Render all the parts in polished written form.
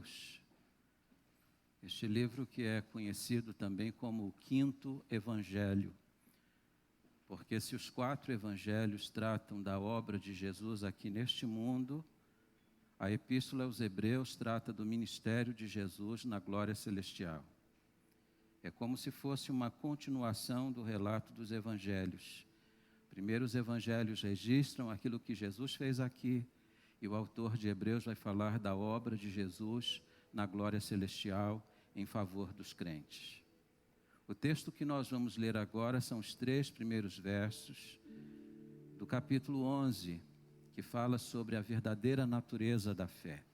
Hebreus, este livro que é conhecido também como o quinto evangelho, porque se os 4 evangelhos tratam da obra de Jesus aqui neste mundo, a Epístola aos Hebreus trata do ministério de Jesus na glória celestial. É como se fosse uma continuação do relato dos evangelhos. Primeiro os evangelhos registram aquilo que Jesus fez aqui, e o autor de Hebreus vai falar da obra de Jesus na glória celestial em favor dos crentes. O texto que nós vamos ler agora são os 3 primeiros versos do capítulo 11, que fala sobre a verdadeira natureza da fé.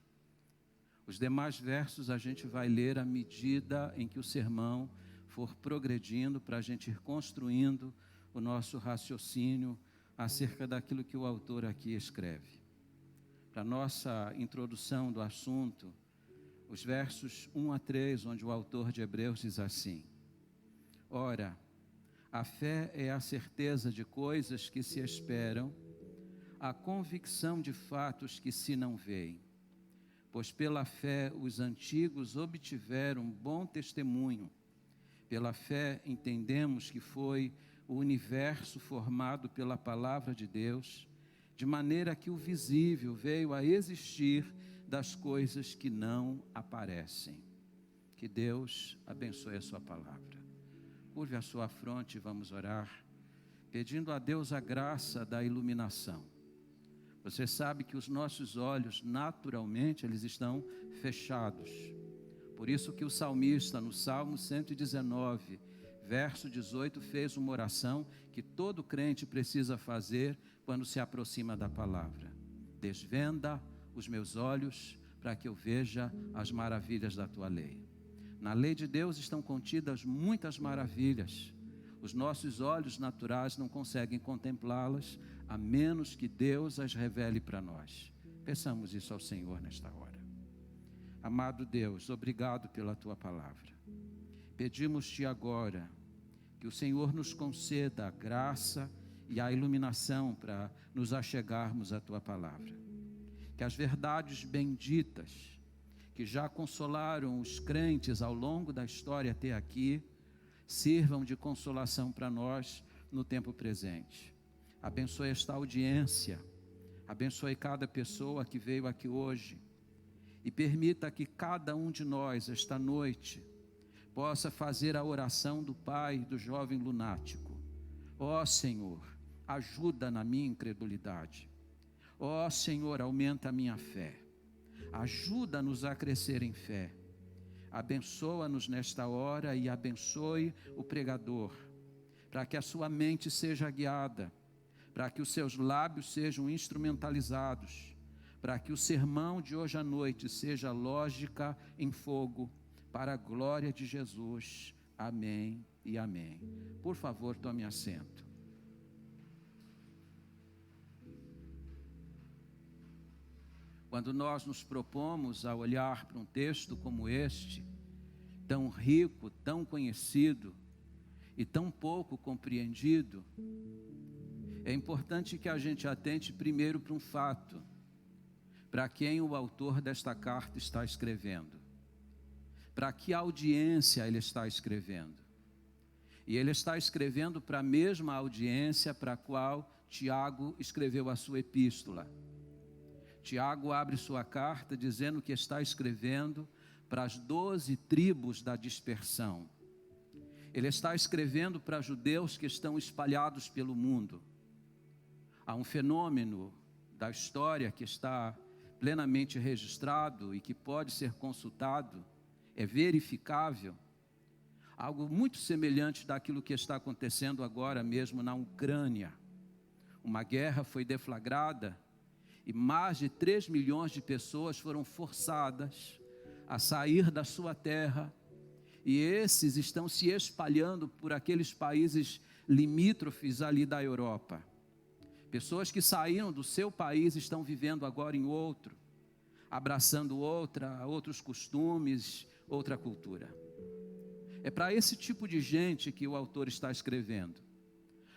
Os demais versos a gente vai ler à medida em que o sermão for progredindo, para a gente ir construindo o nosso raciocínio acerca daquilo que o autor aqui escreve. Para nossa introdução do assunto, os versos 1 a 3, onde o autor de Hebreus diz assim: Ora, a fé é a certeza de coisas que se esperam, a convicção de fatos que se não veem. Pois pela fé os antigos obtiveram bom testemunho. Pela fé entendemos que foi o universo formado pela palavra de Deus, de maneira que o visível veio a existir das coisas que não aparecem. Que Deus abençoe a sua palavra. Curve a sua fronte e vamos orar, pedindo a Deus a graça da iluminação. Você sabe que os nossos olhos, naturalmente, eles estão fechados. Por isso que o salmista, no Salmo 119, verso 18, fez uma oração que todo crente precisa fazer quando se aproxima da palavra. Desvenda os meus olhos para que eu veja as maravilhas da tua lei. Na lei de Deus estão contidas muitas maravilhas. Os nossos olhos naturais não conseguem contemplá-las, a menos que Deus as revele para nós. Peçamos isso ao Senhor nesta hora. Amado Deus, obrigado pela tua palavra. Pedimos-te agora que o Senhor nos conceda a graça e a iluminação para nos achegarmos à tua palavra. Que as verdades benditas que já consolaram os crentes ao longo da história até aqui, sirvam de consolação para nós no tempo presente. Abençoe esta audiência, abençoe cada pessoa que veio aqui hoje e permita que cada um de nós, esta noite, possa fazer a oração do pai do jovem lunático. Ó Senhor, ajuda na minha incredulidade. Ó Senhor, aumenta a minha fé. Ajuda-nos a crescer em fé. Abençoa-nos nesta hora e abençoe o pregador, para que a sua mente seja guiada, para que os seus lábios sejam instrumentalizados, para que o sermão de hoje à noite seja lógica em fogo, para a glória de Jesus. Amém e amém. Por favor, tome assento. Quando nós nos propomos a olhar para um texto como este, tão rico, tão conhecido e tão pouco compreendido, é importante que a gente atente primeiro para um fato: para quem o autor desta carta está escrevendo, para que audiência ele está escrevendo. E ele está escrevendo para a mesma audiência para a qual Tiago escreveu a sua epístola. Tiago abre sua carta dizendo que está escrevendo para as 12 tribos da dispersão. Ele está escrevendo para judeus que estão espalhados pelo mundo. Há um fenômeno da história que está plenamente registrado e que pode ser consultado, é verificável. Algo muito semelhante daquilo que está acontecendo agora mesmo na Ucrânia. Uma guerra foi deflagrada e mais de 3 milhões de pessoas foram forçadas a sair da sua terra, e esses estão se espalhando por aqueles países limítrofes ali da Europa. Pessoas que saíram do seu país estão vivendo agora em outro, abraçando outros costumes, outra cultura. É para esse tipo de gente que o autor está escrevendo.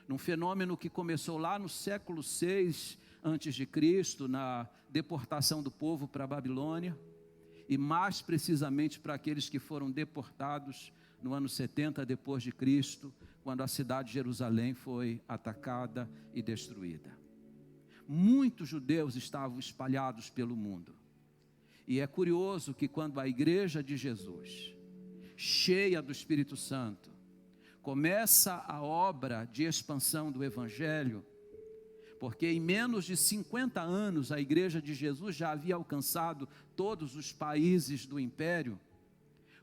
Num fenômeno que começou lá no século 6 antes de Cristo, na deportação do povo para a Babilônia, e mais precisamente para aqueles que foram deportados no ano 70 depois de Cristo, quando a cidade de Jerusalém foi atacada e destruída. Muitos judeus estavam espalhados pelo mundo. E é curioso que quando a igreja de Jesus, cheia do Espírito Santo, começa a obra de expansão do Evangelho, porque em menos de 50 anos a igreja de Jesus já havia alcançado todos os países do império,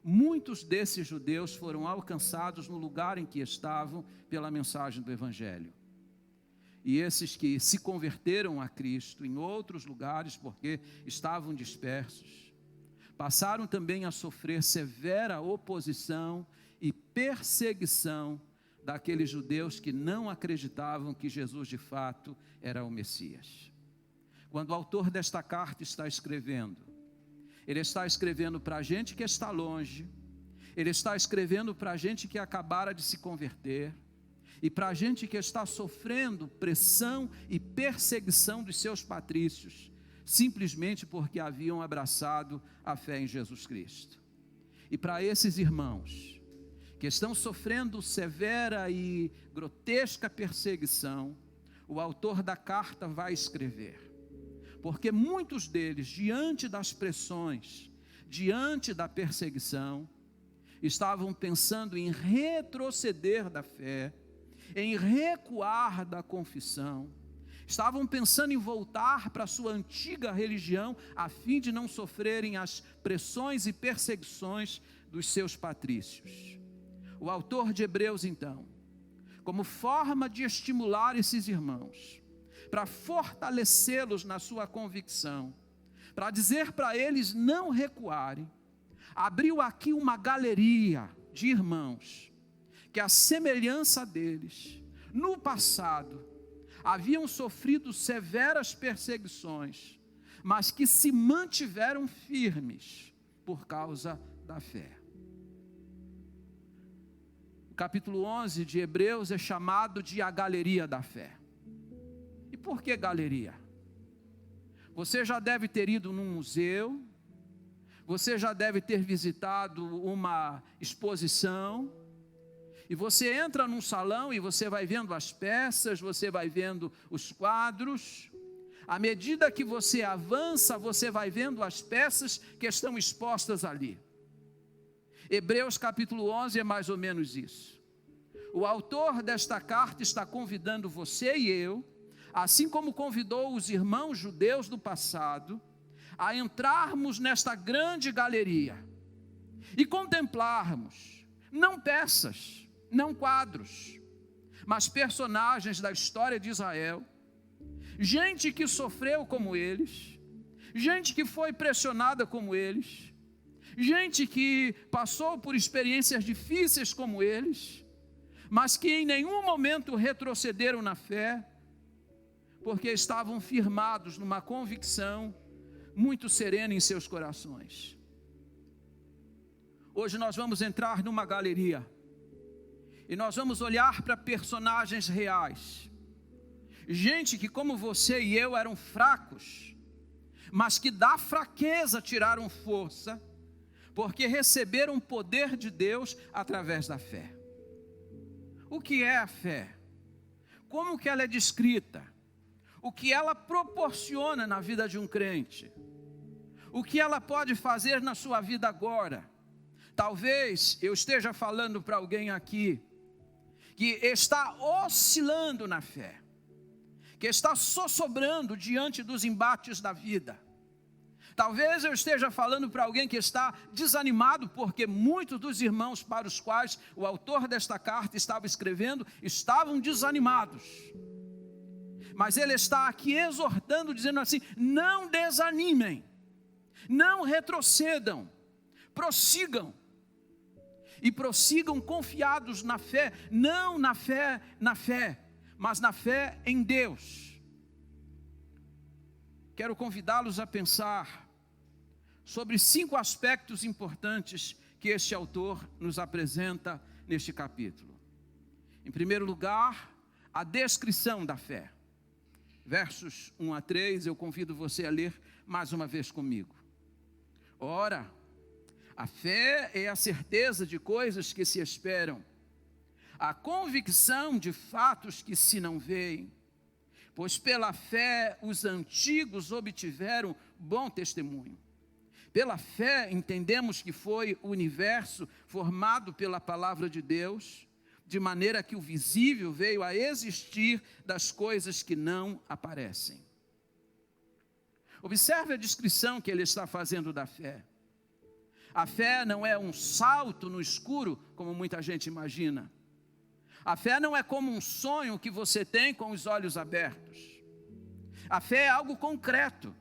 muitos desses judeus foram alcançados no lugar em que estavam pela mensagem do Evangelho. E esses que se converteram a Cristo em outros lugares, porque estavam dispersos, passaram também a sofrer severa oposição e perseguição daqueles judeus que não acreditavam que Jesus de fato era o Messias. Quando o autor desta carta está escrevendo, ele está escrevendo para a gente que está longe, ele está escrevendo para a gente que acabara de se converter, e para a gente que está sofrendo pressão e perseguição dos seus patrícios, simplesmente porque haviam abraçado a fé em Jesus Cristo. E para esses irmãos que estão sofrendo severa e grotesca perseguição, o autor da carta vai escrever, porque muitos deles, diante das pressões, diante da perseguição, estavam pensando em retroceder da fé, em recuar da confissão, estavam pensando em voltar para a sua antiga religião, a fim de não sofrerem as pressões e perseguições dos seus patrícios. O autor de Hebreus, então, como forma de estimular esses irmãos, para fortalecê-los na sua convicção, para dizer para eles não recuarem, abriu aqui uma galeria de irmãos, que a semelhança deles, no passado, haviam sofrido severas perseguições, mas que se mantiveram firmes por causa da fé. O capítulo 11 de Hebreus é chamado de a galeria da fé. E por que galeria? Você já deve ter ido num museu, você já deve ter visitado uma exposição, e você entra num salão e você vai vendo as peças, você vai vendo os quadros. À medida que você avança, você vai vendo as peças que estão expostas ali. Hebreus capítulo 11 é mais ou menos isso. O autor desta carta está convidando você e eu, assim como convidou os irmãos judeus do passado, a entrarmos nesta grande galeria e contemplarmos, não peças, não quadros, mas personagens da história de Israel, gente que sofreu como eles, gente que foi pressionada como eles, gente que passou por experiências difíceis como eles, mas que em nenhum momento retrocederam na fé, porque estavam firmados numa convicção muito serena em seus corações. Hoje nós vamos entrar numa galeria, e nós vamos olhar para personagens reais, gente que como você e eu eram fracos, mas que da fraqueza tiraram força, porque receberam o poder de Deus através da fé. O que é a fé? Como que ela é descrita? O que ela proporciona na vida de um crente? O que ela pode fazer na sua vida agora? Talvez eu esteja falando para alguém aqui que está oscilando na fé, que está sossobrando diante dos embates da vida. Talvez eu esteja falando para alguém que está desanimado, porque muitos dos irmãos para os quais o autor desta carta estava escrevendo, estavam desanimados. Mas ele está aqui exortando, dizendo assim: não desanimem, não retrocedam, prossigam. E prossigam confiados na fé, não na fé, mas na fé em Deus. Quero convidá-los a pensar sobre 5 aspectos importantes que este autor nos apresenta neste capítulo. Em primeiro lugar, a descrição da fé. Versos 1 a 3, eu convido você a ler mais uma vez comigo. Ora, a fé é a certeza de coisas que se esperam, a convicção de fatos que se não veem. Pois pela fé os antigos obtiveram bom testemunho. Pela fé entendemos que foi o universo formado pela palavra de Deus, de maneira que o visível veio a existir das coisas que não aparecem. Observe a descrição que ele está fazendo da fé. A fé não é um salto no escuro, como muita gente imagina. A fé não é como um sonho que você tem com os olhos abertos. A fé é algo concreto.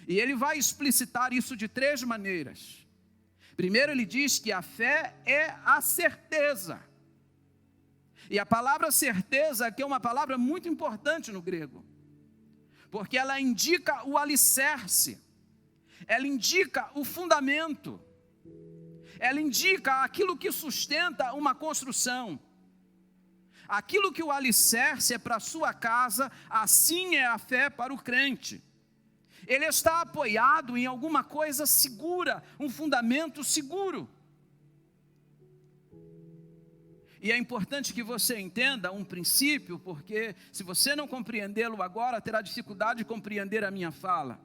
E ele vai explicitar isso de 3 maneiras. Primeiro, ele diz que a fé é a certeza. E a palavra certeza aqui é uma palavra muito importante no grego, porque ela indica o alicerce, ela indica o fundamento, ela indica aquilo que sustenta uma construção. Aquilo que o alicerce é para a sua casa, assim é a fé para o crente. Ele está apoiado em alguma coisa segura, um fundamento seguro. E é importante que você entenda um princípio, porque se você não compreendê-lo agora, terá dificuldade de compreender a minha fala.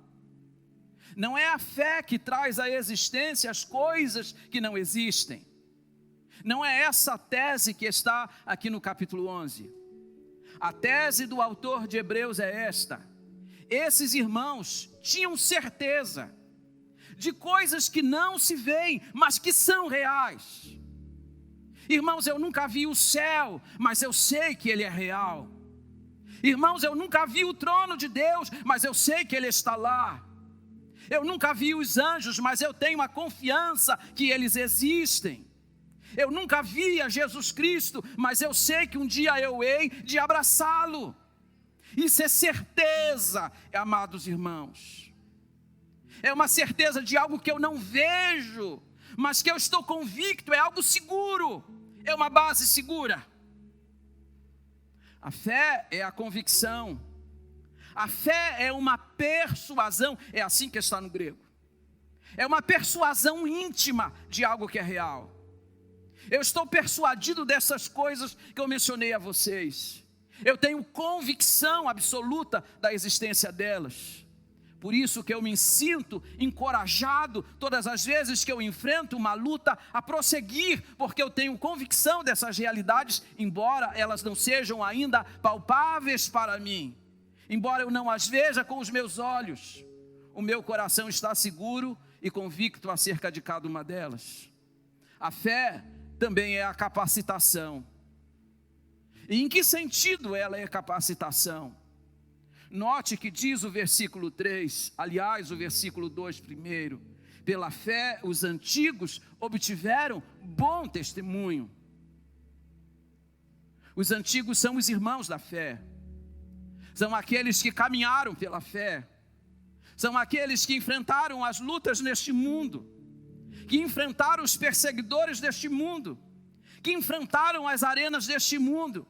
Não é a fé que traz à existência as coisas que não existem. Não é essa a tese que está aqui no capítulo 11. A tese do autor de Hebreus é esta: esses irmãos tinham certeza de coisas que não se veem, mas que são reais. Irmãos, eu nunca vi o céu, mas eu sei que ele é real. Irmãos, eu nunca vi o trono de Deus, mas eu sei que ele está lá. Eu nunca vi os anjos, mas eu tenho a confiança que eles existem. Eu nunca vi a Jesus Cristo, mas eu sei que um dia eu hei de abraçá-lo. Isso é certeza, amados irmãos. É uma certeza de algo que eu não vejo, mas que eu estou convicto, é algo seguro, é uma base segura. A fé é a convicção, a fé é uma persuasão, é assim que está no grego. É uma persuasão íntima de algo que é real. Eu estou persuadido dessas coisas que eu mencionei a vocês. Eu tenho convicção absoluta da existência delas. Por isso que eu me sinto encorajado todas as vezes que eu enfrento uma luta a prosseguir, porque eu tenho convicção dessas realidades, embora elas não sejam ainda palpáveis para mim. Embora eu não as veja com os meus olhos, o meu coração está seguro e convicto acerca de cada uma delas. A fé também é a capacitação. E em que sentido ela é capacitação? Note que diz o versículo 3, aliás, o versículo 2 primeiro: pela fé os antigos obtiveram bom testemunho. Os antigos são os irmãos da fé, são aqueles que caminharam pela fé, são aqueles que enfrentaram as lutas neste mundo, que enfrentaram os perseguidores deste mundo, que enfrentaram as arenas deste mundo,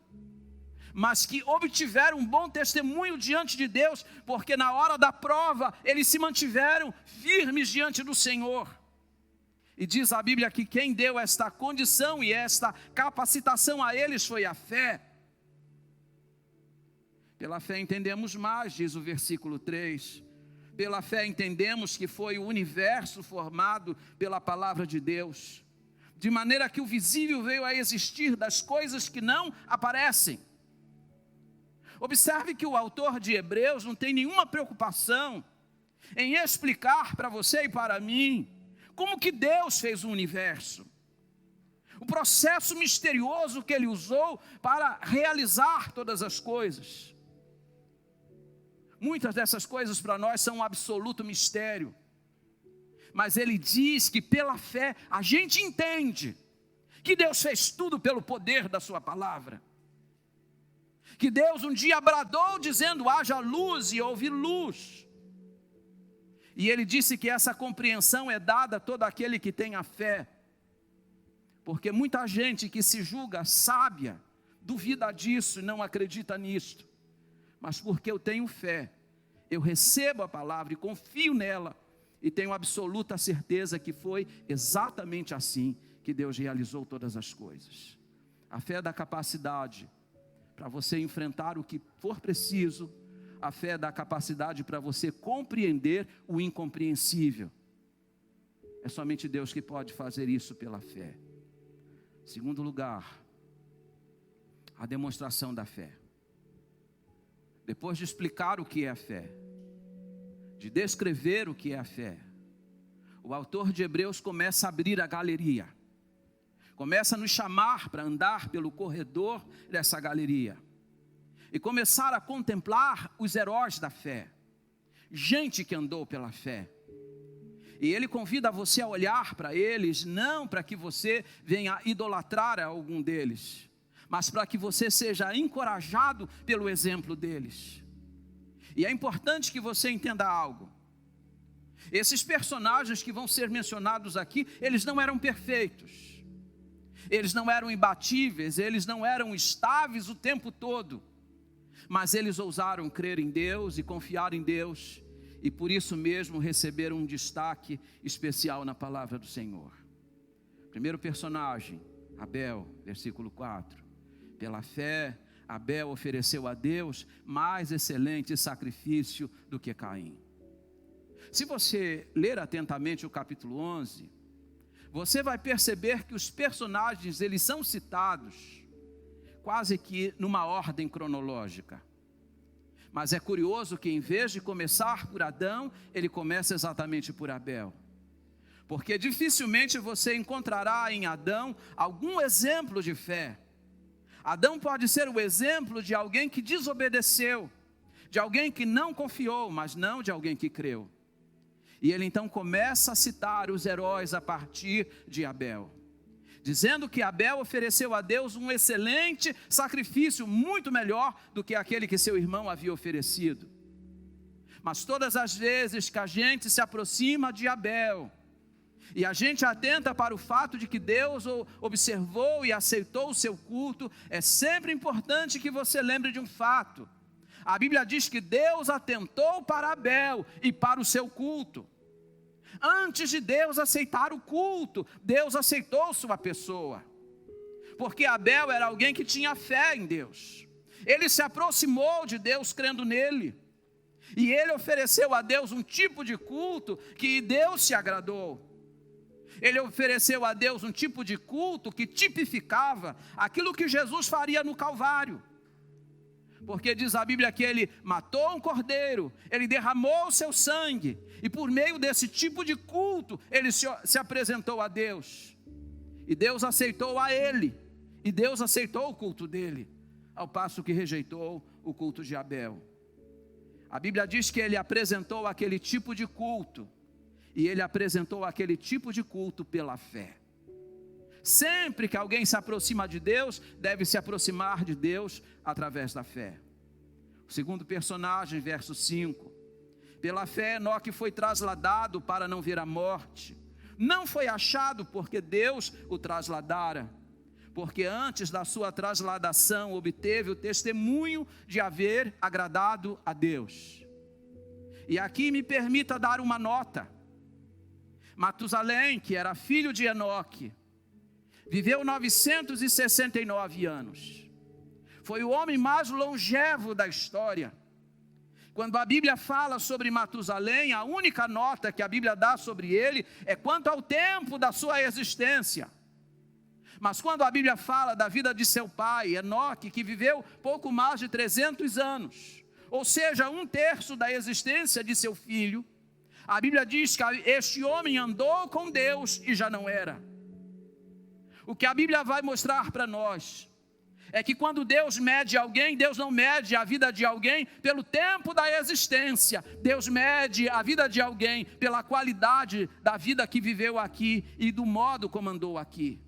mas que obtiveram um bom testemunho diante de Deus, porque na hora da prova eles se mantiveram firmes diante do Senhor. E diz a Bíblia que quem deu esta condição e esta capacitação a eles foi a fé. Pela fé entendemos mais, diz o versículo 3. Pela fé entendemos que foi o universo formado pela palavra de Deus, de maneira que o visível veio a existir das coisas que não aparecem. Observe que o autor de Hebreus não tem nenhuma preocupação em explicar para você e para mim como que Deus fez o universo, o processo misterioso que ele usou para realizar todas as coisas. Muitas dessas coisas para nós são um absoluto mistério, mas ele diz que pela fé a gente entende que Deus fez tudo pelo poder da sua palavra. Que Deus um dia bradou dizendo: haja luz, e houve luz. E ele disse que essa compreensão é dada a todo aquele que tem a fé. Porque muita gente que se julga sábia, duvida disso e não acredita nisto. Mas porque eu tenho fé, eu recebo a palavra e confio nela, e tenho absoluta certeza que foi exatamente assim que Deus realizou todas as coisas. A fé dá capacidade para você enfrentar o que for preciso. A fé dá capacidade para você compreender o incompreensível. É somente Deus que pode fazer isso pela fé. Segundo lugar, a demonstração da fé. Depois de explicar o que é a fé, de descrever o que é a fé, o autor de Hebreus começa a abrir a galeria. Começa a nos chamar para andar pelo corredor dessa galeria. E começar a contemplar os heróis da fé. Gente que andou pela fé. E ele convida você a olhar para eles, não para que você venha idolatrar a algum deles, mas para que você seja encorajado pelo exemplo deles. E é importante que você entenda algo. Esses personagens que vão ser mencionados aqui, eles não eram perfeitos. Eles não eram imbatíveis, eles não eram estáveis o tempo todo. Mas eles ousaram crer em Deus e confiar em Deus. E por isso mesmo receberam um destaque especial na palavra do Senhor. Primeiro personagem, Abel, versículo 4. Pela fé, Abel ofereceu a Deus mais excelente sacrifício do que Caim. Se você ler atentamente o capítulo 11, você vai perceber que os personagens, eles são citados quase que numa ordem cronológica. Mas é curioso que em vez de começar por Adão, ele começa exatamente por Abel. Porque dificilmente você encontrará em Adão algum exemplo de fé. Adão pode ser o exemplo de alguém que desobedeceu, de alguém que não confiou, mas não de alguém que creu. E ele então começa a citar os heróis a partir de Abel, dizendo que Abel ofereceu a Deus um excelente sacrifício, muito melhor do que aquele que seu irmão havia oferecido. Mas todas as vezes que a gente se aproxima de Abel, e a gente atenta para o fato de que Deus observou e aceitou o seu culto, é sempre importante que você lembre de um fato. A Bíblia diz que Deus atentou para Abel e para o seu culto. Antes de Deus aceitar o culto, Deus aceitou sua pessoa. Porque Abel era alguém que tinha fé em Deus. Ele se aproximou de Deus crendo nele. E ele ofereceu a Deus um tipo de culto que Deus se agradou. Ele ofereceu a Deus um tipo de culto que tipificava aquilo que Jesus faria no Calvário. Porque diz a Bíblia que ele matou um cordeiro, ele derramou o seu sangue, e por meio desse tipo de culto, ele se apresentou a Deus. E Deus aceitou a ele, e Deus aceitou o culto dele, ao passo que rejeitou o culto de Abel. A Bíblia diz que ele apresentou aquele tipo de culto, e ele apresentou aquele tipo de culto pela fé. Sempre que alguém se aproxima de Deus, deve se aproximar de Deus através da fé. O segundo personagem, verso 5. Pela fé, Enoque foi trasladado para não ver a morte. Não foi achado porque Deus o trasladara, porque antes da sua trasladação obteve o testemunho de haver agradado a Deus. E aqui me permita dar uma nota. Matusalém, que era filho de Enoque, viveu 969 anos. Foi o homem mais longevo da história. Quando a Bíblia fala sobre Matusalém, a única nota que a Bíblia dá sobre ele é quanto ao tempo da sua existência. Mas quando a Bíblia fala da vida de seu pai, Enoque, que viveu pouco mais de 300 anos, ou seja, 1/3 da existência de seu filho, a Bíblia diz que este homem andou com Deus e já não era. O que a Bíblia vai mostrar para nós é que quando Deus mede alguém, Deus não mede a vida de alguém pelo tempo da existência. Deus mede a vida de alguém pela qualidade da vida que viveu aqui e do modo como andou aqui.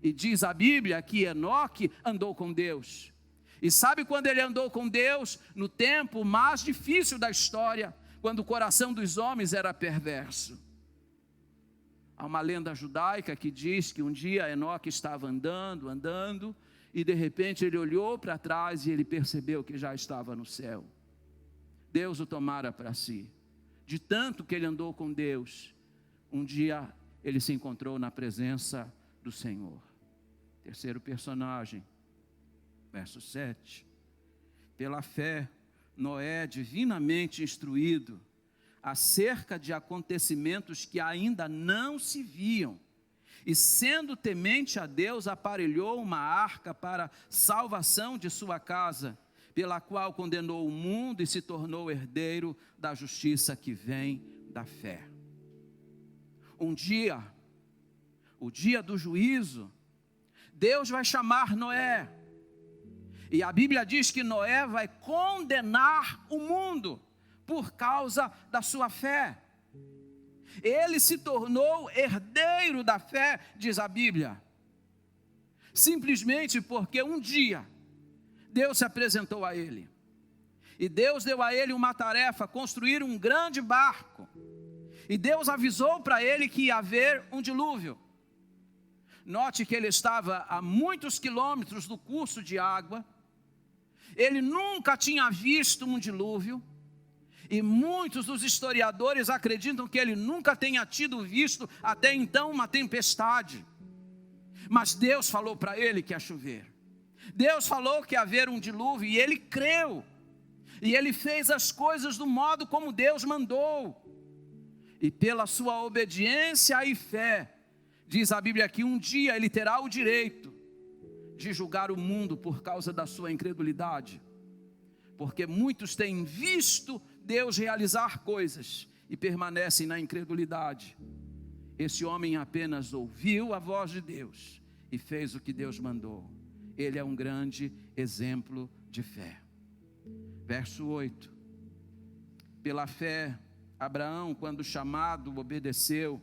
E diz a Bíblia que Enoque andou com Deus. E sabe quando ele andou com Deus? No tempo mais difícil da história, quando o coração dos homens era perverso. Há uma lenda judaica que diz que um dia Enoque estava andando, e de repente ele olhou para trás e ele percebeu que já estava no céu. Deus o tomara para si. de tanto que ele andou com Deus, um dia ele se encontrou na presença do Senhor. Terceiro personagem, verso 7. Pela fé, Noé, divinamente instruído acerca de acontecimentos que ainda não se viam, e sendo temente a Deus, aparelhou uma arca para salvação de sua casa, pela qual condenou o mundo e se tornou herdeiro da justiça que vem da fé. Um dia, o dia do juízo, Deus vai chamar Noé, e a Bíblia diz que Noé vai condenar o mundo por causa da sua fé. Ele se tornou herdeiro da fé, diz a Bíblia, simplesmente porque um dia Deus se apresentou a ele, e Deus deu a ele uma tarefa, construir um grande barco, e Deus avisou para ele que ia haver um dilúvio. Note que ele estava a muitos quilômetros do curso de água, ele nunca tinha visto um dilúvio, e muitos dos historiadores acreditam que ele nunca tenha tido visto até então uma tempestade. Mas Deus falou para ele que ia chover. Deus falou que ia haver um dilúvio e ele creu. E ele fez as coisas do modo como Deus mandou. E pela sua obediência e fé, diz a Bíblia que um dia ele terá o direito de julgar o mundo por causa da sua incredulidade. Porque muitos têm visto Deus realizar coisas e permanecem na incredulidade. Esse homem apenas ouviu a voz de Deus e fez o que Deus mandou. Ele é um grande exemplo de fé. Verso 8. Pela fé, Abraão, quando chamado, obedeceu,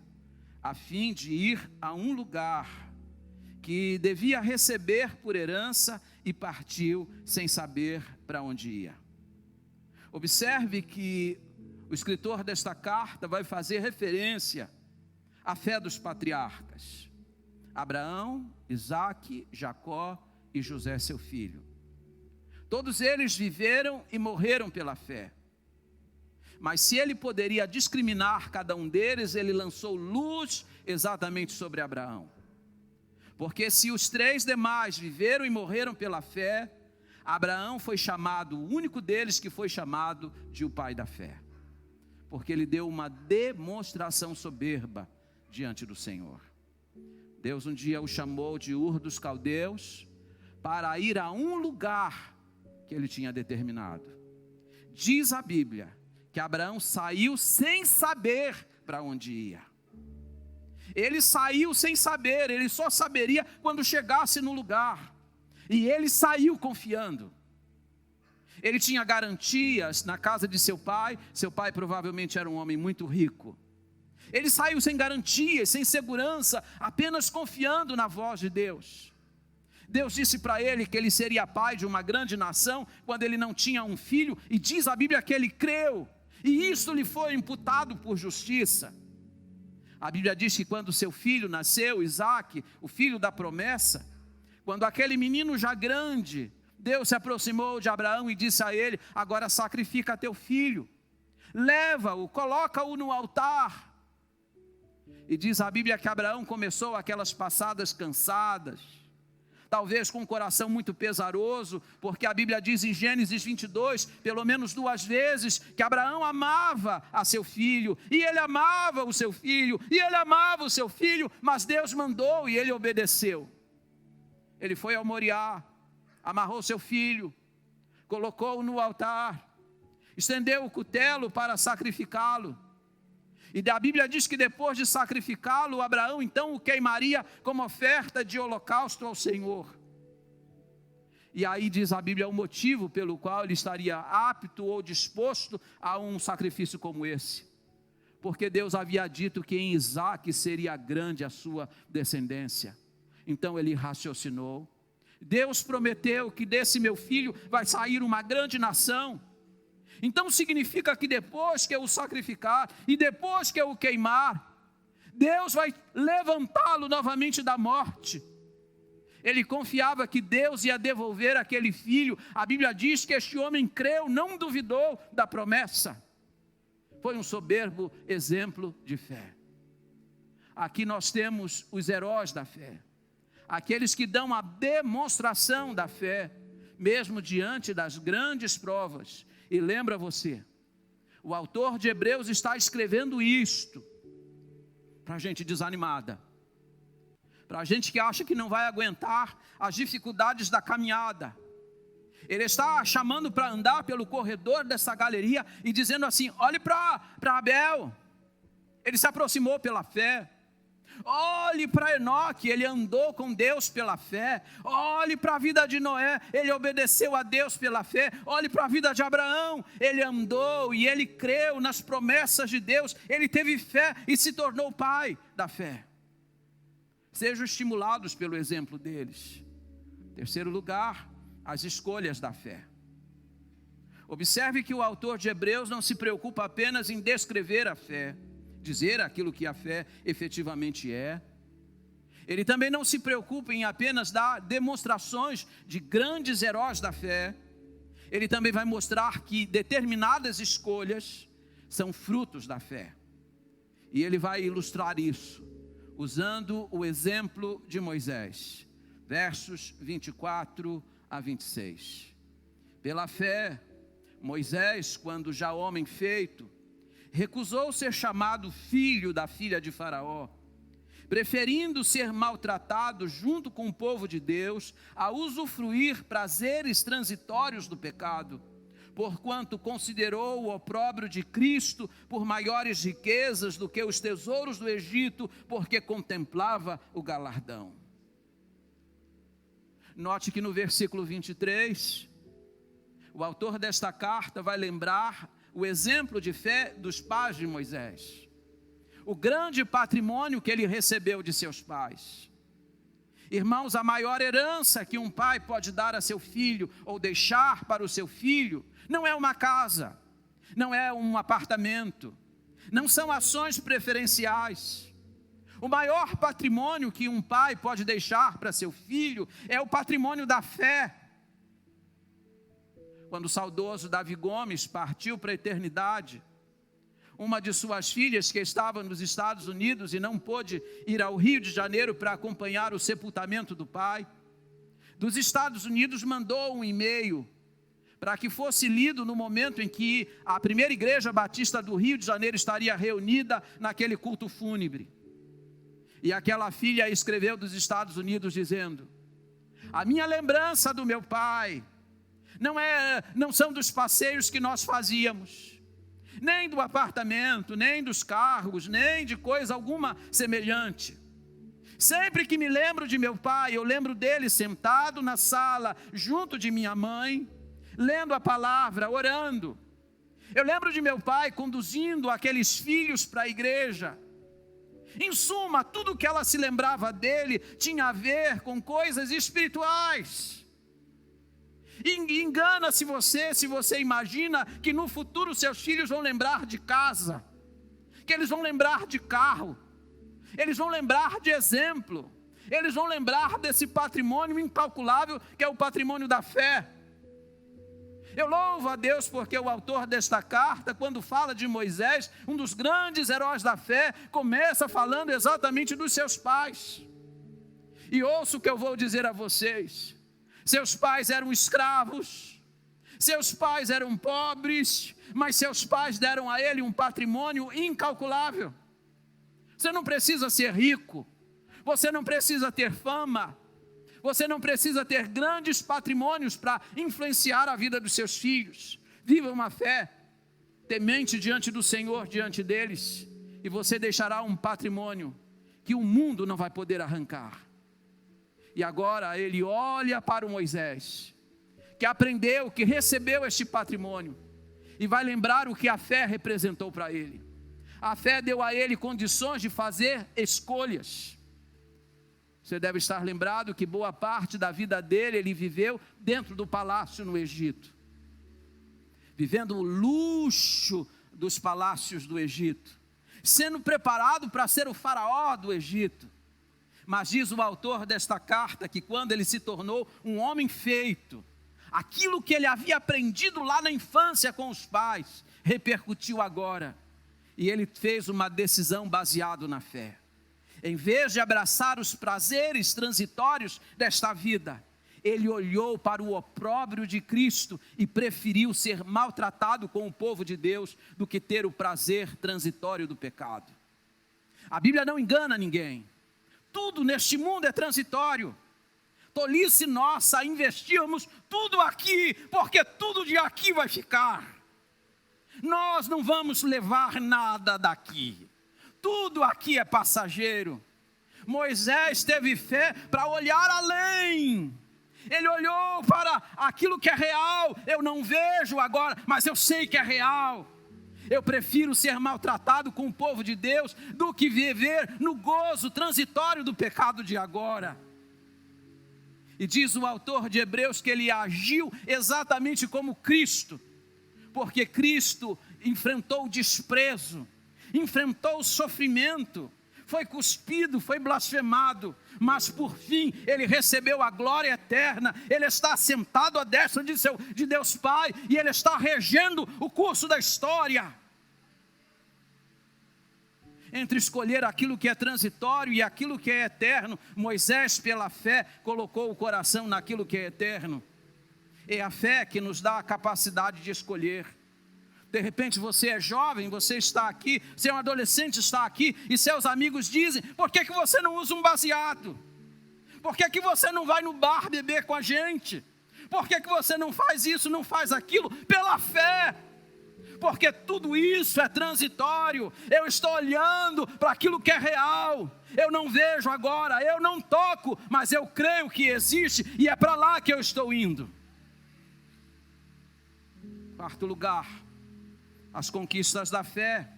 a fim de ir a um lugar que devia receber por herança, e partiu sem saber para onde ia. Observe que o escritor desta carta vai fazer referência à fé dos patriarcas: Abraão, Isaque, Jacó e José seu filho. Todos eles viveram e morreram pela fé. Mas se ele poderia discriminar cada um deles, ele lançou luz exatamente sobre Abraão. Porque se os três demais viveram e morreram pela fé, Abraão foi chamado, o único deles que foi chamado de o pai da fé. Porque ele deu uma demonstração soberba diante do Senhor. Deus um dia o chamou de Ur dos Caldeus para ir a um lugar que ele tinha determinado. Diz a Bíblia que Abraão saiu sem saber para onde ia. Ele saiu sem saber, ele só saberia quando chegasse no lugar. E ele saiu confiando. Ele tinha garantias na casa de seu pai provavelmente era um homem muito rico. Ele saiu sem garantias, sem segurança, apenas confiando na voz de Deus. Deus disse para ele que ele seria pai de uma grande nação, quando ele não tinha um filho, e diz a Bíblia que ele creu, e isso lhe foi imputado por justiça. A Bíblia diz que quando seu filho nasceu, Isaque, o filho da promessa, quando aquele menino já grande, Deus se aproximou de Abraão e disse a ele: agora sacrifica teu filho, leva-o, coloca-o no altar. E diz a Bíblia que Abraão começou aquelas passadas cansadas, talvez com um coração muito pesaroso, porque a Bíblia diz em Gênesis 22, pelo menos 2 vezes, que Abraão amava a seu filho, e ele amava o seu filho, e ele amava o seu filho, mas Deus mandou e ele obedeceu. Ele foi ao Moriá, amarrou seu filho, colocou-o no altar, estendeu o cutelo para sacrificá-lo. E a Bíblia diz que depois de sacrificá-lo, Abraão então o queimaria como oferta de holocausto ao Senhor. E aí diz a Bíblia o motivo pelo qual ele estaria apto ou disposto a um sacrifício como esse. Porque Deus havia dito que em Isaque seria grande a sua descendência. Então ele raciocinou. Deus prometeu que desse meu filho vai sair uma grande nação. Então significa que depois que eu o sacrificar e depois que eu o queimar, Deus vai levantá-lo novamente da morte. Ele confiava que Deus ia devolver aquele filho. A Bíblia diz que este homem creu, não duvidou da promessa. Foi um soberbo exemplo de fé. Aqui nós temos os heróis da fé, aqueles que dão a demonstração da fé, mesmo diante das grandes provas. E lembra você, o autor de Hebreus está escrevendo isto para gente desanimada, para gente que acha que não vai aguentar as dificuldades da caminhada. Ele está chamando para andar pelo corredor dessa galeria e dizendo assim: olhe para Abel, ele se aproximou pela fé. Olhe para Enoque, ele andou com Deus pela fé. Olhe para a vida de Noé, ele obedeceu a Deus pela fé. Olhe para a vida de Abraão, ele andou e ele creu nas promessas de Deus. Ele teve fé e se tornou pai da fé. Sejam estimulados pelo exemplo deles. Terceiro lugar, as escolhas da fé. Observe que o autor de Hebreus não se preocupa apenas em descrever a fé, dizer aquilo que a fé efetivamente é. Ele também não se preocupa em apenas dar demonstrações de grandes heróis da fé. Ele também vai mostrar que determinadas escolhas são frutos da fé. E ele vai ilustrar isso usando o exemplo de Moisés. Versos 24 a 26. Pela fé, Moisés, quando já homem feito, recusou ser chamado filho da filha de Faraó, preferindo ser maltratado junto com o povo de Deus, a usufruir prazeres transitórios do pecado, porquanto considerou o opróbrio de Cristo por maiores riquezas do que os tesouros do Egito, porque contemplava o galardão. Note que no versículo 23, o autor desta carta vai lembrar o exemplo de fé dos pais de Moisés, o grande patrimônio que ele recebeu de seus pais. Irmãos, a maior herança que um pai pode dar a seu filho, ou deixar para o seu filho, não é uma casa, não é um apartamento, não são ações preferenciais. O maior patrimônio que um pai pode deixar para seu filho é o patrimônio da fé. Quando o saudoso Davi Gomes partiu para a eternidade, uma de suas filhas que estava nos Estados Unidos e não pôde ir ao Rio de Janeiro para acompanhar o sepultamento do pai, dos Estados Unidos mandou um e-mail para que fosse lido no momento em que a primeira igreja batista do Rio de Janeiro estaria reunida naquele culto fúnebre. E aquela filha escreveu dos Estados Unidos dizendo: a minha lembrança do meu pai não são dos passeios que nós fazíamos, nem do apartamento, nem dos carros, nem de coisa alguma semelhante. Sempre que me lembro de meu pai, eu lembro dele sentado na sala, junto de minha mãe, lendo a palavra, orando. Eu lembro de meu pai conduzindo aqueles filhos para a igreja. Em suma, tudo que ela se lembrava dele tinha a ver com coisas espirituais. E engana-se você se você imagina que no futuro seus filhos vão lembrar de casa, que eles vão lembrar de carro, eles vão lembrar de exemplo, eles vão lembrar desse patrimônio incalculável que é o patrimônio da fé. Eu louvo a Deus porque o autor desta carta, quando fala de Moisés, um dos grandes heróis da fé, começa falando exatamente dos seus pais. E ouça o que eu vou dizer a vocês: seus pais eram escravos, seus pais eram pobres, mas seus pais deram a ele um patrimônio incalculável. Você não precisa ser rico, você não precisa ter fama, você não precisa ter grandes patrimônios para influenciar a vida dos seus filhos. Viva uma fé temente diante do Senhor, diante deles, e você deixará um patrimônio que o mundo não vai poder arrancar. E agora ele olha para o Moisés, que aprendeu, que recebeu este patrimônio, e vai lembrar o que a fé representou para ele. A fé deu a ele condições de fazer escolhas. Você deve estar lembrado que boa parte da vida dele ele viveu dentro do palácio no Egito, vivendo o luxo dos palácios do Egito, sendo preparado para ser o faraó do Egito. Mas diz o autor desta carta que quando ele se tornou um homem feito, aquilo que ele havia aprendido lá na infância com os pais, repercutiu agora. E ele fez uma decisão baseada na fé. Em vez de abraçar os prazeres transitórios desta vida, ele olhou para o opróbrio de Cristo e preferiu ser maltratado com o povo de Deus do que ter o prazer transitório do pecado. A Bíblia não engana ninguém. Tudo neste mundo é transitório. Tolice nossa investirmos tudo aqui, porque tudo de aqui vai ficar. Nós não vamos levar nada daqui. Tudo aqui é passageiro. Moisés teve fé para olhar além. Ele olhou para aquilo que é real. Eu não vejo agora, mas eu sei que é real. Eu prefiro ser maltratado com o povo de Deus do que viver no gozo transitório do pecado de agora. E diz o autor de Hebreus que ele agiu exatamente como Cristo, porque Cristo enfrentou o desprezo, enfrentou o sofrimento, foi cuspido, foi blasfemado, mas por fim ele recebeu a glória eterna. Ele está sentado à destra de Deus Pai, e ele está regendo o curso da história. Entre escolher aquilo que é transitório e aquilo que é eterno, Moisés, pela fé, colocou o coração naquilo que é eterno. É a fé que nos dá a capacidade de escolher. De repente você é jovem, você está aqui, você é um adolescente, está aqui, e seus amigos dizem: por que você não usa um baseado? Por que você não vai no bar beber com a gente? Por que você não faz isso, não faz aquilo? Pela fé. Porque tudo isso é transitório. Eu estou olhando para aquilo que é real. Eu não vejo agora, eu não toco, mas eu creio que existe, e é para lá que eu estou indo. Quarto lugar, as conquistas da fé.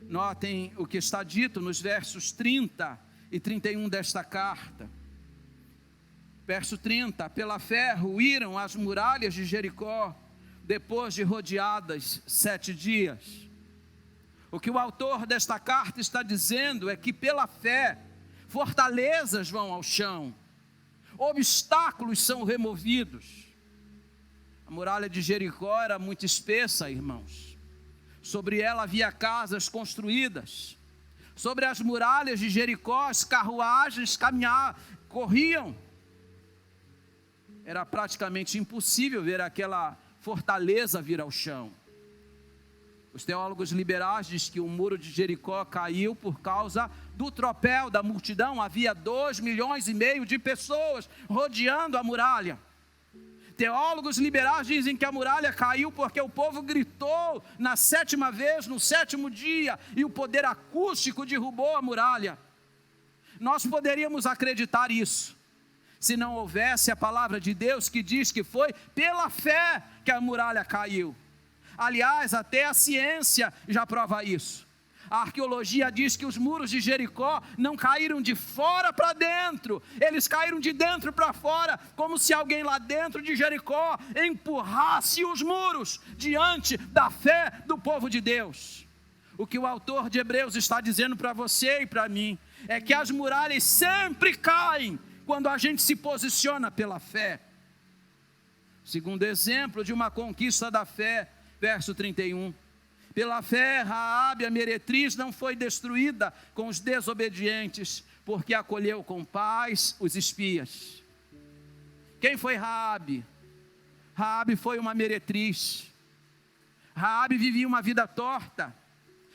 Notem o que está dito nos versos 30 e 31 desta carta. Verso 30: pela fé ruíram as muralhas de Jericó, depois de rodeadas 7 dias. O que o autor desta carta está dizendo é que pela fé, fortalezas vão ao chão, obstáculos são removidos. A muralha de Jericó era muito espessa, irmãos. Sobre ela havia casas construídas. Sobre as muralhas de Jericó, as carruagens corriam. Era praticamente impossível ver aquela fortaleza vir ao chão. Os teólogos liberais dizem que o muro de Jericó caiu por causa do tropel da multidão. Havia 2,5 milhões de pessoas rodeando a muralha. Teólogos liberais dizem que a muralha caiu porque o povo gritou na 7ª vez, no 7º dia, e o poder acústico derrubou a muralha. Nós poderíamos acreditar isso, se não houvesse a palavra de Deus que diz que foi pela fé que a muralha caiu. Aliás, até a ciência já prova isso. A arqueologia diz que os muros de Jericó não caíram de fora para dentro, eles caíram de dentro para fora, como se alguém lá dentro de Jericó empurrasse os muros diante da fé do povo de Deus. O que o autor de Hebreus está dizendo para você e para mim é que as muralhas sempre caem quando a gente se posiciona pela fé. Segundo exemplo de uma conquista da fé, verso 31. Pela fé, Raabe, a meretriz, não foi destruída com os desobedientes, porque acolheu com paz os espias. Quem foi Raabe? Raabe foi uma meretriz. Raabe vivia uma vida torta.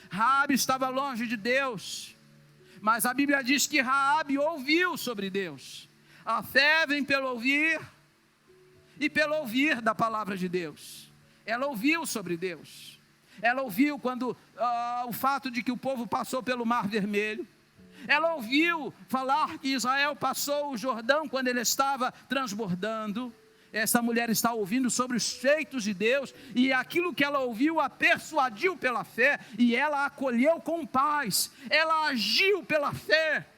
Raabe estava longe de Deus. Mas a Bíblia diz que Raabe ouviu sobre Deus. A fé vem pelo ouvir, e pelo ouvir da palavra de Deus. Ela ouviu sobre Deus. Ela ouviu quando o fato de que o povo passou pelo Mar Vermelho. Ela ouviu falar que Israel passou o Jordão quando ele estava transbordando. Essa mulher está ouvindo sobre os feitos de Deus, e aquilo que ela ouviu a persuadiu pela fé, e ela acolheu com paz. Ela agiu pela fé.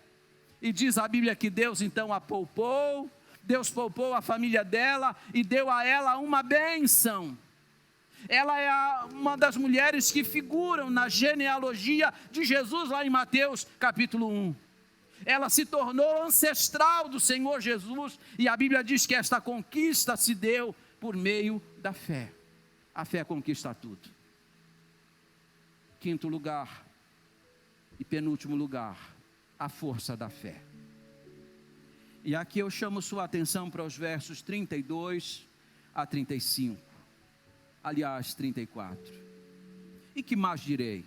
E diz a Bíblia que Deus então a poupou. Deus poupou a família dela e deu a ela uma bênção. Ela é uma das mulheres que figuram na genealogia de Jesus lá em Mateus capítulo 1. Ela se tornou ancestral do Senhor Jesus, e a Bíblia diz que esta conquista se deu por meio da fé. A fé conquista tudo. quinto lugar e penúltimo lugar, a força da fé. E aqui eu chamo sua atenção para os versos 32 a 35. Aliás, 34. E que mais direi?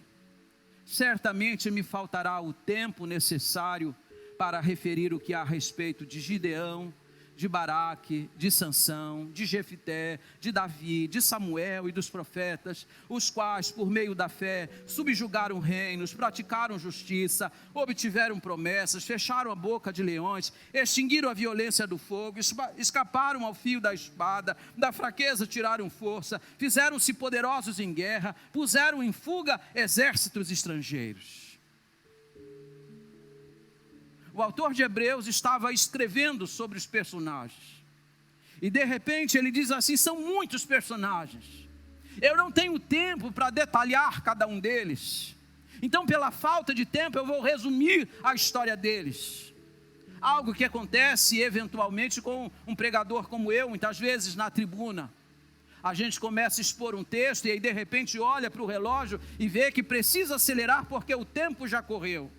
Certamente me faltará o tempo necessário para referir o que há a respeito de Gideão, de Baraque, de Sansão, de Jefité, de Davi, de Samuel e dos profetas, os quais, por meio da fé, subjugaram reinos, praticaram justiça, obtiveram promessas, fecharam a boca de leões, extinguiram a violência do fogo, escaparam ao fio da espada, da fraqueza tiraram força, fizeram-se poderosos em guerra, puseram em fuga exércitos estrangeiros. O autor de Hebreus estava escrevendo sobre os personagens. E de repente ele diz assim, são muitos personagens. Eu não tenho tempo para detalhar cada um deles. Então, pela falta de tempo, eu vou resumir a história deles. Algo que acontece eventualmente com um pregador como eu, muitas vezes na tribuna. A gente começa a expor um texto e aí de repente olha para o relógio e vê que precisa acelerar porque o tempo já correu.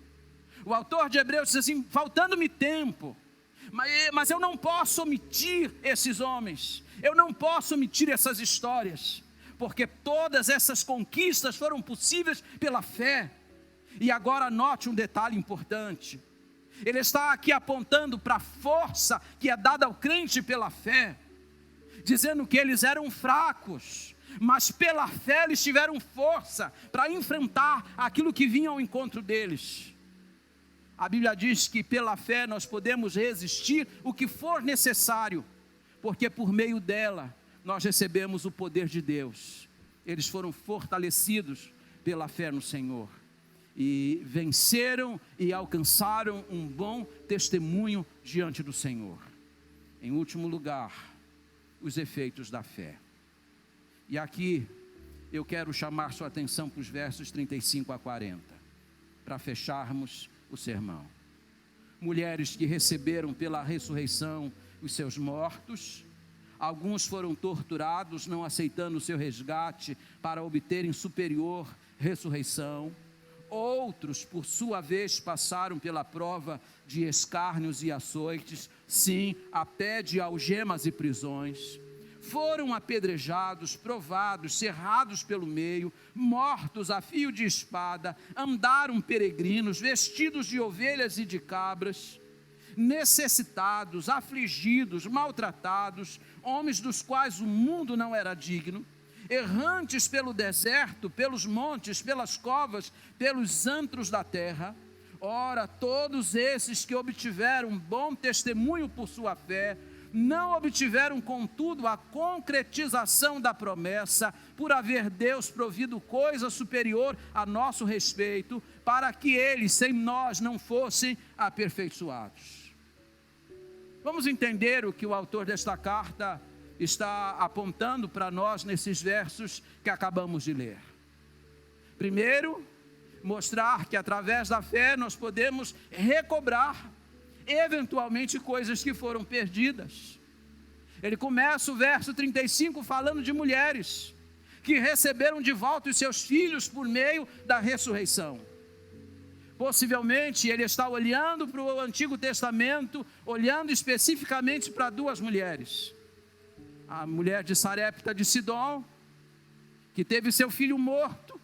O autor de Hebreus diz assim, faltando-me tempo, mas eu não posso omitir esses homens, eu não posso omitir essas histórias, porque todas essas conquistas foram possíveis pela fé. E agora note um detalhe importante, ele está aqui apontando para a força que é dada ao crente pela fé, dizendo que eles eram fracos, mas pela fé eles tiveram força para enfrentar aquilo que vinha ao encontro deles. A Bíblia diz que pela fé nós podemos resistir o que for necessário, porque por meio dela nós recebemos o poder de Deus. Eles foram fortalecidos pela fé no Senhor e venceram e alcançaram um bom testemunho diante do Senhor. Em último lugar, os efeitos da fé. E aqui eu quero chamar sua atenção para os versos 35 a 40, para fecharmos o sermão. Mulheres que receberam pela ressurreição os seus mortos, alguns foram torturados, não aceitando o seu resgate para obterem superior ressurreição, outros por sua vez passaram pela prova de escárnios e açoites, sim, até de algemas e prisões, foram apedrejados, provados, cerrados pelo meio, mortos a fio de espada, andaram peregrinos, vestidos de ovelhas e de cabras, necessitados, afligidos, maltratados, homens dos quais o mundo não era digno, errantes pelo deserto, pelos montes, pelas covas, pelos antros da terra. Ora, todos esses que obtiveram bom testemunho por sua fé, não obtiveram, contudo, a concretização da promessa, por haver Deus provido coisa superior a nosso respeito, para que eles, sem nós, não fossem aperfeiçoados. Vamos entender o que o autor desta carta está apontando para nós nesses versos que acabamos de ler. Primeiro, mostrar que através da fé nós podemos recobrar eventualmente coisas que foram perdidas. Ele começa o verso 35 falando de mulheres que receberam de volta os seus filhos por meio da ressurreição. Possivelmente ele está olhando para o Antigo Testamento, olhando especificamente para duas mulheres. A mulher de Sarepta de Sidom, que teve seu filho morto,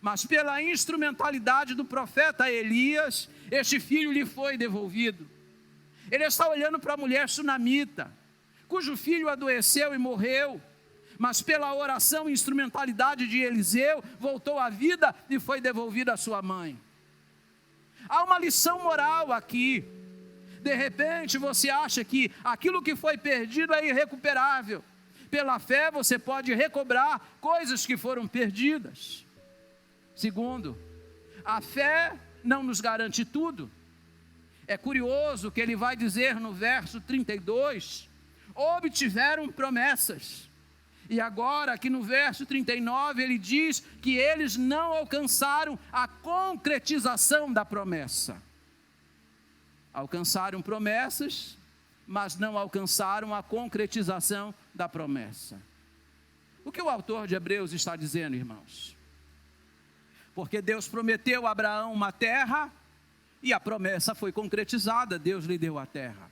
mas pela instrumentalidade do profeta Elias, este filho lhe foi devolvido. Ele está olhando para a mulher sunamita, cujo filho adoeceu e morreu, mas pela oração e instrumentalidade de Eliseu, voltou à vida e foi devolvida à sua mãe. Há uma lição moral aqui. De repente você acha que aquilo que foi perdido é irrecuperável. Pela fé você pode recobrar coisas que foram perdidas. Segundo, a fé não nos garante tudo. É curioso que ele vai dizer no verso 32, obtiveram promessas. E agora aqui no verso 39 ele diz que eles não alcançaram a concretização da promessa. Alcançaram promessas, mas não alcançaram a concretização da promessa. O que o autor de Hebreus está dizendo, irmãos? Porque Deus prometeu a Abraão uma terra e a promessa foi concretizada, Deus lhe deu a terra.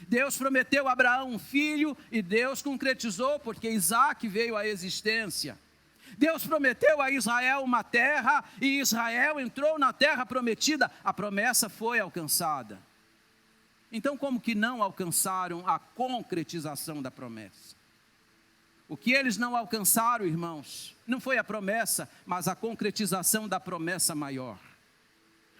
Deus prometeu a Abraão um filho e Deus concretizou, porque Isaque veio à existência. Deus prometeu a Israel uma terra e Israel entrou na terra prometida, a promessa foi alcançada. Então, como que não alcançaram a concretização da promessa? O que eles não alcançaram, irmãos, não foi a promessa, mas a concretização da promessa maior.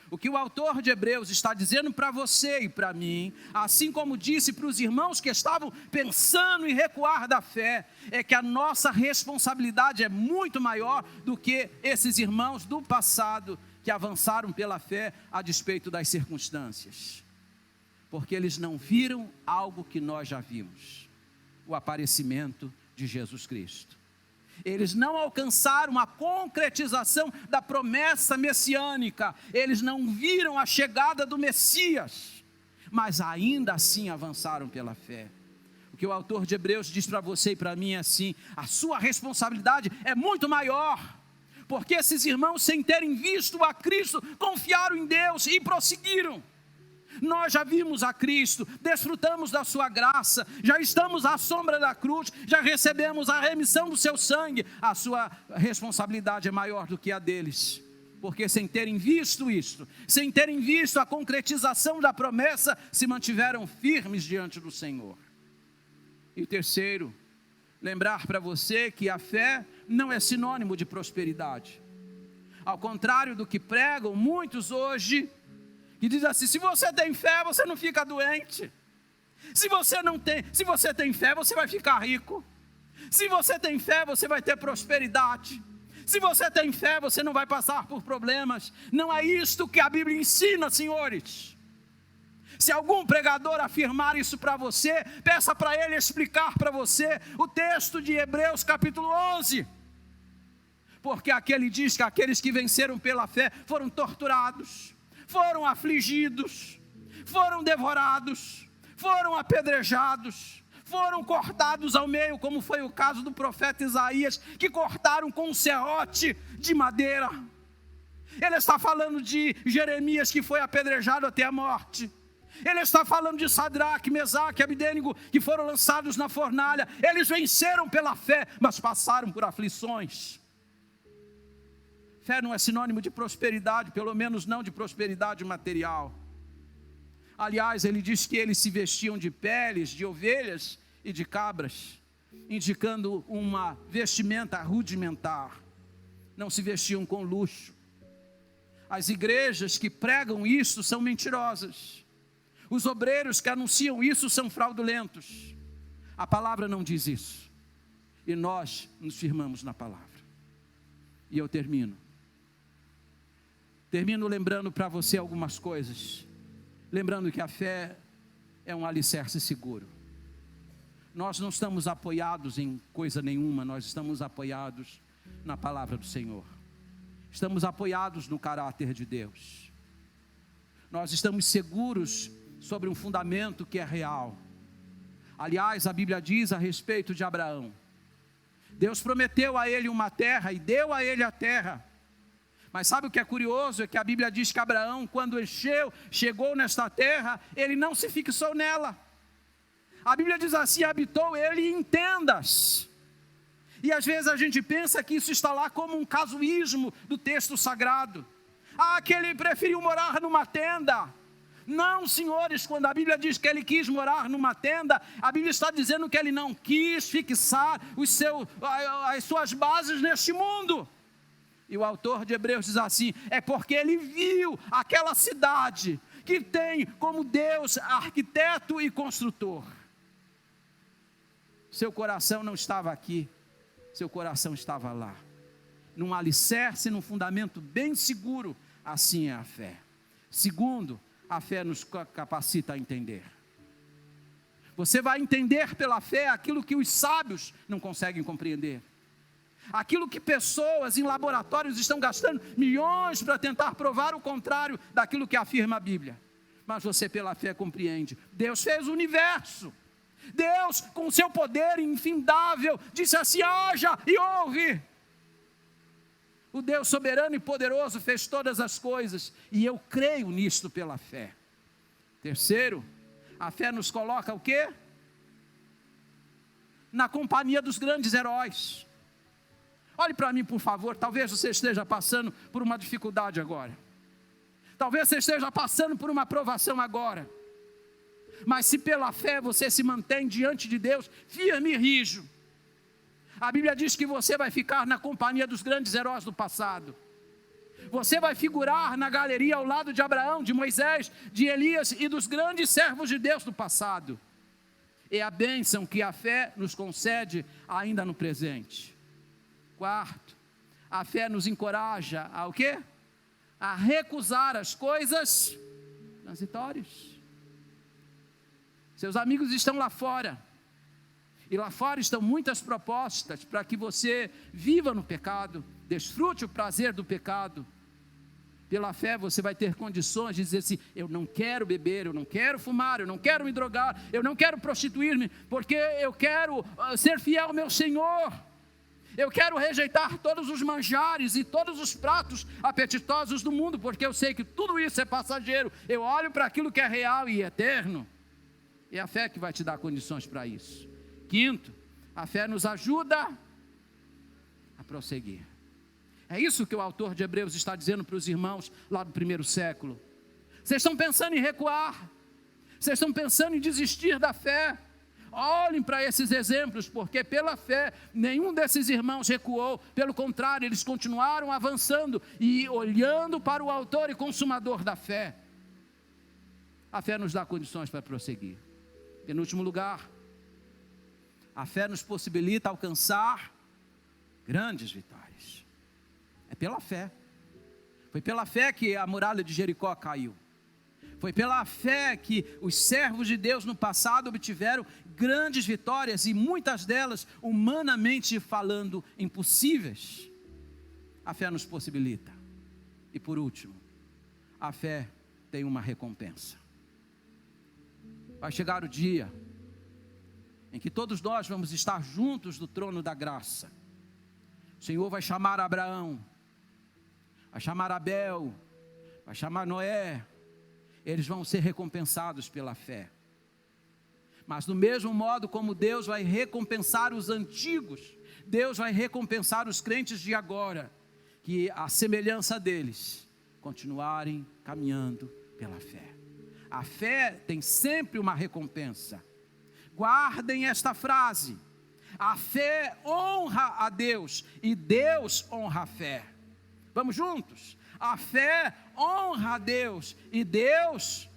O que o autor de Hebreus está dizendo para você e para mim, assim como disse para os irmãos que estavam pensando em recuar da fé, é que a nossa responsabilidade é muito maior do que esses irmãos do passado que avançaram pela fé a despeito das circunstâncias. Porque eles não viram algo que nós já vimos, o aparecimento de Jesus Cristo. Eles não alcançaram a concretização da promessa messiânica, eles não viram a chegada do Messias, mas ainda assim avançaram pela fé. O que o autor de Hebreus diz para você e para mim é assim: a sua responsabilidade é muito maior, porque esses irmãos, sem terem visto a Cristo, confiaram em Deus e prosseguiram. Nós já vimos a Cristo, desfrutamos da sua graça, já estamos à sombra da cruz, já recebemos a remissão do seu sangue. A sua responsabilidade é maior do que a deles, porque sem terem visto isto, sem terem visto a concretização da promessa, se mantiveram firmes diante do Senhor. E terceiro, lembrar para você que a fé não é sinônimo de prosperidade. Ao contrário do que pregam muitos hoje, que diz assim: se você tem fé, você não fica doente. Se você tem fé, você vai ficar rico. Se você tem fé, você vai ter prosperidade. Se você tem fé, você não vai passar por problemas. Não é isto que a Bíblia ensina, senhores. Se algum pregador afirmar isso para você, peça para ele explicar para você o texto de Hebreus capítulo 11. Porque aquele diz que aqueles que venceram pela fé foram torturados, foram afligidos, foram devorados, foram apedrejados, foram cortados ao meio, como foi o caso do profeta Isaías, que cortaram com um serrote de madeira. Ele está falando de Jeremias, que foi apedrejado até a morte. Ele está falando de Sadraque, Mesaque e Abdênego, que foram lançados na fornalha. Eles venceram pela fé, mas passaram por aflições. Fé não é sinônimo de prosperidade, pelo menos não de prosperidade material. Aliás, ele diz que eles se vestiam de peles, de ovelhas e de cabras, indicando uma vestimenta rudimentar. Não se vestiam com luxo. As igrejas que pregam isso são mentirosas. Os obreiros que anunciam isso são fraudulentos. A palavra não diz isso. E nós nos firmamos na palavra. E eu termino lembrando para você algumas coisas. Lembrando que a fé é um alicerce seguro. Nós não estamos apoiados em coisa nenhuma, nós estamos apoiados na palavra do Senhor. Estamos apoiados no caráter de Deus. Nós estamos seguros sobre um fundamento que é real. Aliás, a Bíblia diz a respeito de Abraão: Deus prometeu a ele uma terra e deu a ele a terra. Mas sabe o que é curioso? É que a Bíblia diz que Abraão, quando chegou nesta terra, ele não se fixou nela. A Bíblia diz assim: habitou ele em tendas. E às vezes a gente pensa que isso está lá como um casuísmo do texto sagrado. Que ele preferiu morar numa tenda. Não, senhores, quando a Bíblia diz que ele quis morar numa tenda, a Bíblia está dizendo que ele não quis fixar as suas bases neste mundo. E o autor de Hebreus diz assim: é porque ele viu aquela cidade que tem como Deus arquiteto e construtor. Seu coração não estava aqui, seu coração estava lá, num alicerce, num fundamento bem seguro. Assim é a fé. Segundo, a fé nos capacita a entender. Você vai entender pela fé aquilo que os sábios não conseguem compreender. Aquilo que pessoas em laboratórios estão gastando milhões para tentar provar o contrário daquilo que afirma a Bíblia. Mas você pela fé compreende. Deus fez o universo. Deus, com seu poder infindável, disse assim: haja e ouve. O Deus soberano e poderoso fez todas as coisas, e eu creio nisto pela fé. Terceiro, a fé nos coloca o quê? Na companhia dos grandes heróis. Olhe para mim, por favor. Talvez você esteja passando por uma dificuldade agora. Talvez você esteja passando por uma provação agora. Mas se pela fé você se mantém diante de Deus, firme e rijo, a Bíblia diz que você vai ficar na companhia dos grandes heróis do passado. Você vai figurar na galeria ao lado de Abraão, de Moisés, de Elias e dos grandes servos de Deus do passado. É a bênção que a fé nos concede ainda no presente. Quarto, a fé nos encoraja a o quê? A recusar as coisas transitórias. Seus amigos estão lá fora. E lá fora estão muitas propostas para que você viva no pecado, desfrute o prazer do pecado. Pela fé você vai ter condições de dizer assim: eu não quero beber, eu não quero fumar, eu não quero me drogar, eu não quero prostituir-me, porque eu quero ser fiel ao meu Senhor. Eu quero rejeitar todos os manjares e todos os pratos apetitosos do mundo, porque eu sei que tudo isso é passageiro. Eu olho para aquilo que é real e eterno. É a fé que vai te dar condições para isso. Quinto, a fé nos ajuda a prosseguir. É isso que o autor de Hebreus está dizendo para os irmãos lá do primeiro século. Vocês estão pensando em recuar, vocês estão pensando em desistir da fé. Olhem para esses exemplos, porque pela fé nenhum desses irmãos recuou, pelo contrário, eles continuaram avançando e olhando para o autor e consumador da fé. A fé nos dá condições para prosseguir. Penúltimo lugar, a fé nos possibilita alcançar grandes vitórias. É pela fé. Foi pela fé que a muralha de Jericó caiu. Foi pela fé que os servos de Deus no passado obtiveram grandes vitórias, e muitas delas, humanamente falando, impossíveis. A fé nos possibilita. E por último, a fé tem uma recompensa. Vai chegar o dia em que todos nós vamos estar juntos do trono da graça. O Senhor vai chamar Abraão, vai chamar Abel, vai chamar Noé. Eles vão ser recompensados pela fé. Mas do mesmo modo como Deus vai recompensar os antigos, Deus vai recompensar os crentes de agora, que a semelhança deles, continuarem caminhando pela fé. A fé tem sempre uma recompensa. Guardem esta frase: a fé honra a Deus e Deus honra a fé. Vamos juntos? A fé honra a Deus e Deus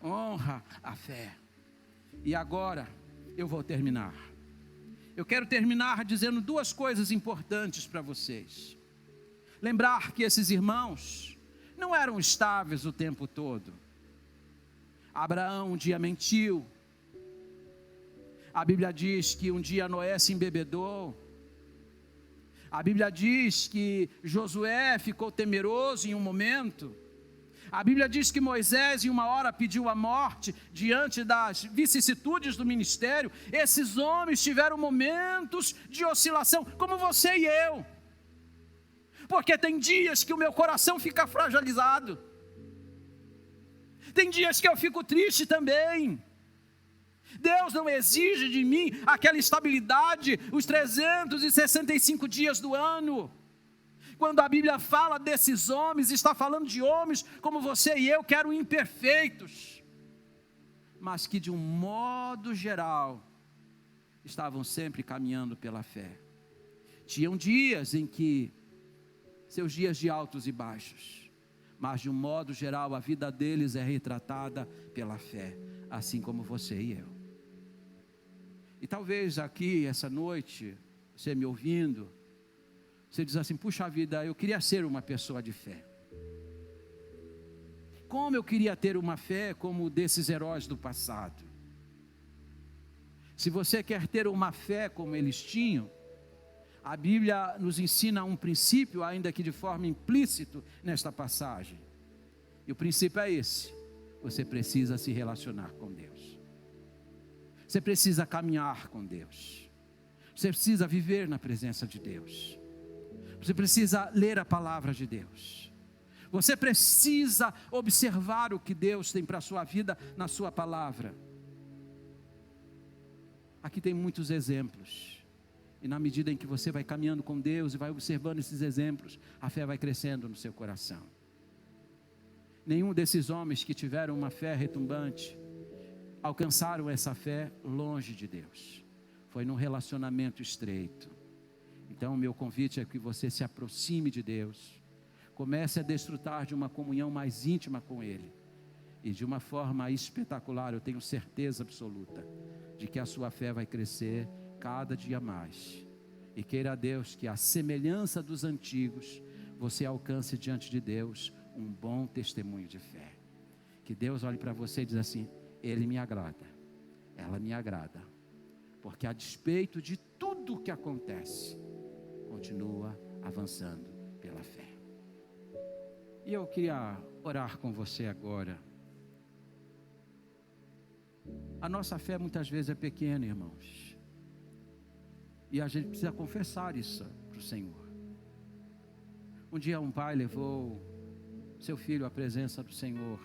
honra a fé. E agora eu vou terminar. Eu quero terminar dizendo duas coisas importantes para vocês. Lembrar que esses irmãos não eram estáveis o tempo todo. Abraão um dia mentiu. A Bíblia diz que um dia Noé se embebedou. A Bíblia diz que Josué ficou temeroso em um momento. A Bíblia diz que Moisés em uma hora pediu a morte diante das vicissitudes do ministério. Esses homens tiveram momentos de oscilação, como você e eu. Porque tem dias que o meu coração fica fragilizado. Tem dias que eu fico triste também. Deus não exige de mim aquela estabilidade os 365 dias do ano. Quando a Bíblia fala desses homens, está falando de homens como você e eu, que eram imperfeitos, mas que de um modo geral, estavam sempre caminhando pela fé. Tinham dias em que, seus dias de altos e baixos, mas de um modo geral a vida deles é retratada pela fé, assim como você e eu. E talvez aqui, essa noite, você me ouvindo, você diz assim: puxa vida, eu queria ser uma pessoa de fé. Como eu queria ter uma fé como desses heróis do passado. Se você quer ter uma fé como eles tinham, a Bíblia nos ensina um princípio, ainda que de forma implícita nesta passagem. E o princípio é esse: você precisa se relacionar com Deus. Você precisa caminhar com Deus. Você precisa viver na presença de Deus. Você precisa ler a palavra de Deus. Você precisa observar o que Deus tem para a sua vida na sua palavra. Aqui tem muitos exemplos. E na medida em que você vai caminhando com Deus e vai observando esses exemplos, a fé vai crescendo no seu coração. Nenhum desses homens que tiveram uma fé retumbante alcançaram essa fé longe de Deus. Foi num relacionamento estreito. Então o meu convite é que você se aproxime de Deus. Comece a desfrutar de uma comunhão mais íntima com Ele. E de uma forma espetacular, eu tenho certeza absoluta de que a sua fé vai crescer cada dia mais. E queira Deus que a semelhança dos antigos, você alcance diante de Deus um bom testemunho de fé. Que Deus olhe para você e diz assim: Ele me agrada, ela me agrada, porque a despeito de tudo o que acontece, continua avançando pela fé. E eu queria orar com você agora. A nossa fé muitas vezes é pequena, irmãos, e a gente precisa confessar isso para o Senhor. Um dia um pai levou seu filho à presença do Senhor.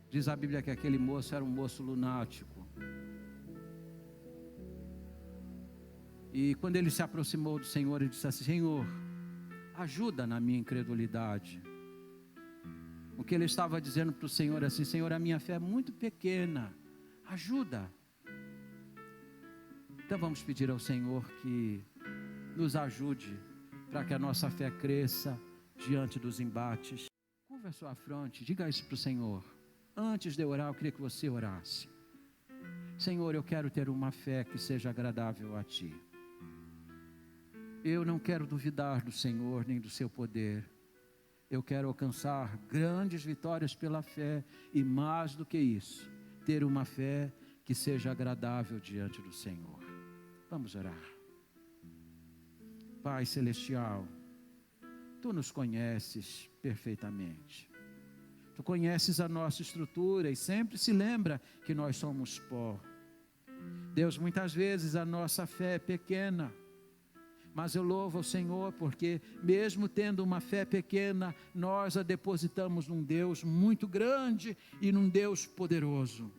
Diz a Bíblia que aquele moço era um moço lunático. E quando ele se aproximou do Senhor, ele disse assim: Senhor, ajuda na minha incredulidade. O que ele estava dizendo para o Senhor é assim: Senhor, a minha fé é muito pequena, ajuda. Então vamos pedir ao Senhor que nos ajude para que a nossa fé cresça diante dos embates. Curva a sua fronte, diga isso para o Senhor. Antes de eu orar, eu queria que você orasse. Senhor, eu quero ter uma fé que seja agradável a Ti. Eu não quero duvidar do Senhor nem do seu poder. Eu quero alcançar grandes vitórias pela fé e, mais do que isso, ter uma fé que seja agradável diante do Senhor. Vamos orar. Pai Celestial, Tu nos conheces perfeitamente. Tu conheces a nossa estrutura e sempre se lembra que nós somos pó. Deus, muitas vezes a nossa fé é pequena, mas eu louvo ao Senhor porque mesmo tendo uma fé pequena, nós a depositamos num Deus muito grande e num Deus poderoso.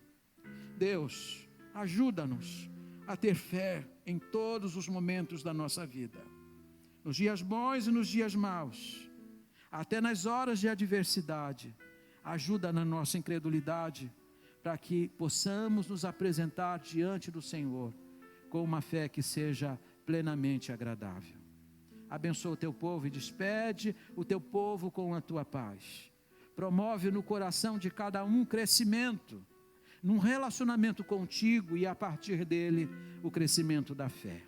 Deus, ajuda-nos a ter fé em todos os momentos da nossa vida, nos dias bons e nos dias maus, até nas horas de adversidade. Ajuda na nossa incredulidade, para que possamos nos apresentar diante do Senhor com uma fé que seja plenamente agradável. Abençoa o Teu povo e despede o Teu povo com a Tua paz. Promove no coração de cada um crescimento, num relacionamento contigo e a partir dele o crescimento da fé.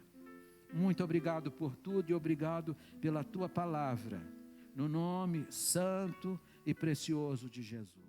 Muito obrigado por tudo e obrigado pela Tua palavra, no nome santo e precioso de Jesus.